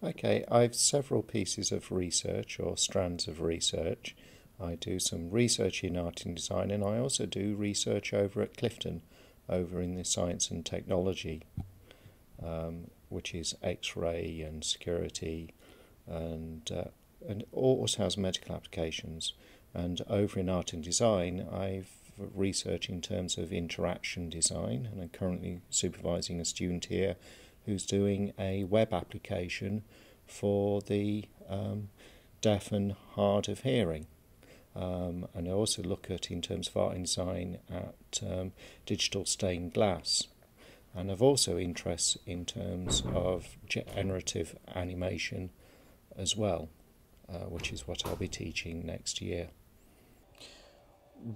Okay, I've several pieces of research or strands of research. I do some research in art and design, and I also do research over at Clifton, over in the science and technology, which is X-ray and security, and also has medical applications. And over in art and design, I've research in terms of interaction design, and I'm currently supervising a student here who's doing a web application for the deaf and hard of hearing. And I also look at, in terms of art and design, at digital stained glass. And I've also interests in terms of generative animation as well, which is what I'll be teaching next year.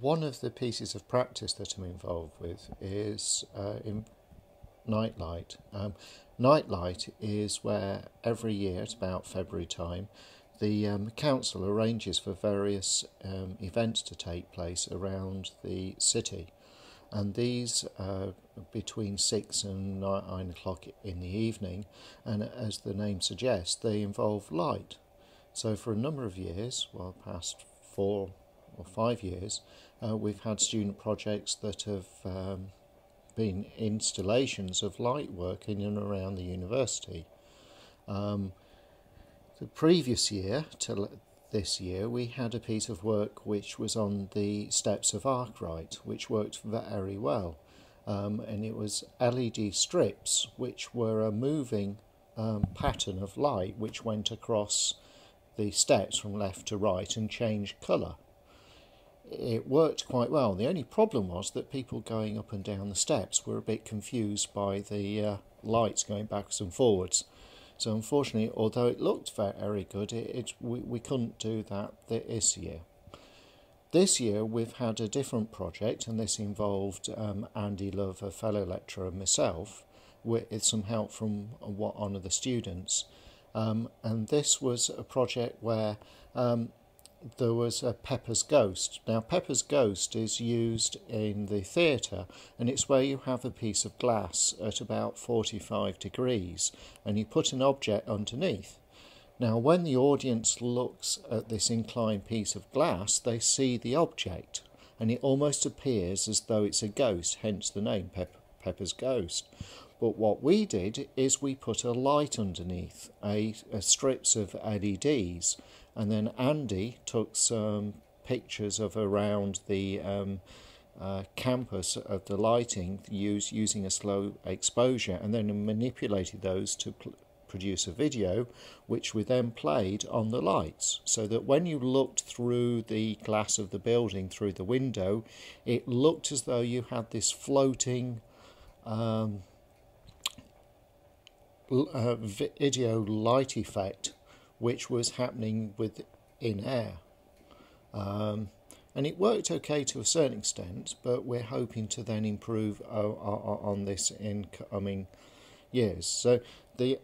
One of the pieces of practice that I'm involved with is in Nightlight. Nightlight is where every year, at about February time, the council arranges for various events to take place around the city, and these are between 6 and 9 o'clock in the evening, and as the name suggests, they involve light. So for a number of years, well, past 4 or 5 years, we've had student projects that have been installations of light work in and around the university. The previous year to this year, we had a piece of work which was on the steps of Arkwright, which worked very well. And it was LED strips, which were a moving pattern of light which went across the steps from left to right and changed colour. It worked quite well. The only problem was that people going up and down the steps were a bit confused by the lights going backwards and forwards. So unfortunately, although it looked very good, we couldn't do that this year. This year we've had a different project, and this involved Andy Love, a fellow lecturer, and myself, with some help from one of the students. And this was a project where there was a Pepper's Ghost. Now, Pepper's Ghost is used in the theatre, and it's where you have a piece of glass at about 45 degrees, and you put an object underneath. Now, when the audience looks at this inclined piece of glass, they see the object, and it almost appears as though it's a ghost, hence the name Pepper's Ghost. But what we did is we put a light underneath, a strips of LEDs, and then Andy took some pictures of around the campus of the lighting using a slow exposure, and then manipulated those to produce a video which we then played on the lights, so that when you looked through the glass of the building through the window, it looked as though you had this floating video light effect which was happening within air. And it worked okay to a certain extent, but we're hoping to then improve on this in coming years. So the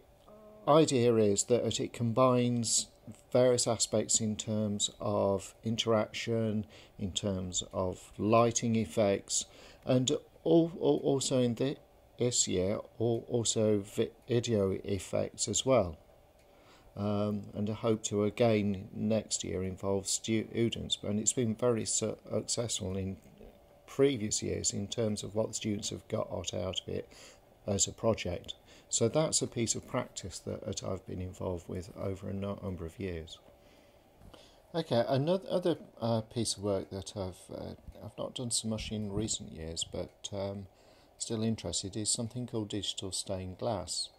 idea is that it combines various aspects in terms of interaction, in terms of lighting effects, and also in this year also video effects as well. And I hope to again next year involve students, and it's been very successful in previous years in terms of what the students have got out of it as a project. So that's a piece of practice that I've been involved with over a number of years. Okay, another piece of work that I've not done so much in recent years, but still interested, is something called digital stained glass.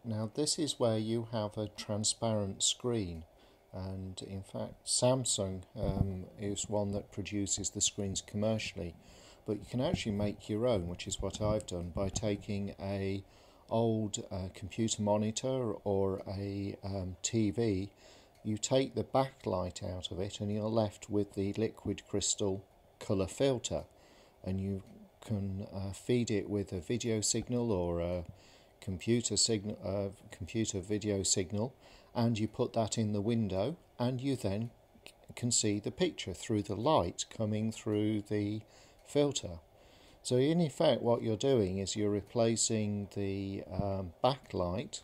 Now this is where you have a transparent screen, and in fact Samsung is one that produces the screens commercially, but you can actually make your own, which is what I've done by taking a old computer monitor or a TV. You take the backlight out of it and you're left with the liquid crystal colour filter, and you can feed it with a video signal or a computer video signal, and you put that in the window, and you then can see the picture through the light coming through the filter. So in effect what you're doing is you're replacing the backlight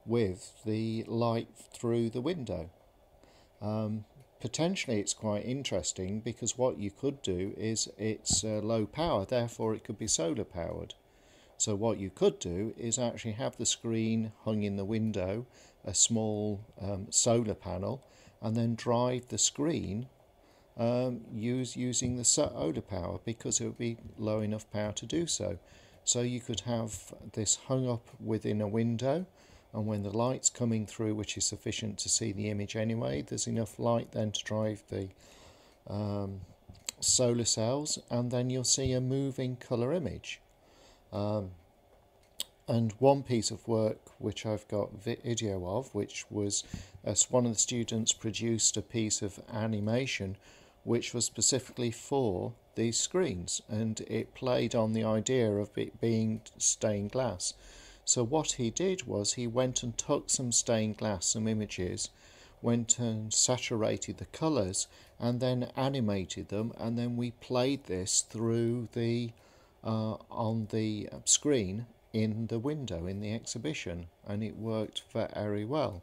with the light through the window. Potentially it's quite interesting because what you could do is it's low power, therefore it could be solar powered. So what you could do is actually have the screen hung in the window, a small solar panel, and then drive the screen using the solar power, because it would be low enough power to do so. So you could have this hung up within a window, and when the light's coming through, which is sufficient to see the image anyway, there's enough light then to drive the solar cells, and then you'll see a moving colour image. And one piece of work which I've got video of, which was one of the students produced a piece of animation which was specifically for these screens, and it played on the idea of it being stained glass. So what he did was he went and took some stained glass, some images, went and saturated the colours, and then animated them, and then we played this through the on the screen in the window in the exhibition, and it worked very well.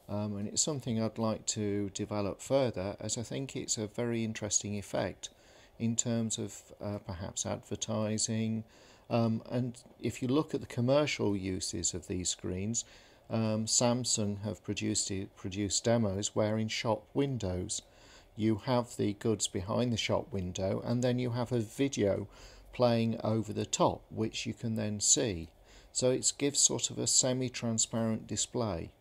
And it's something I'd like to develop further, as I think it's a very interesting effect in terms of perhaps advertising. And if you look at the commercial uses of these screens, Samsung have produced demos where in shop windows you have the goods behind the shop window, and then you have a video playing over the top which you can then see. So it gives sort of a semi-transparent display.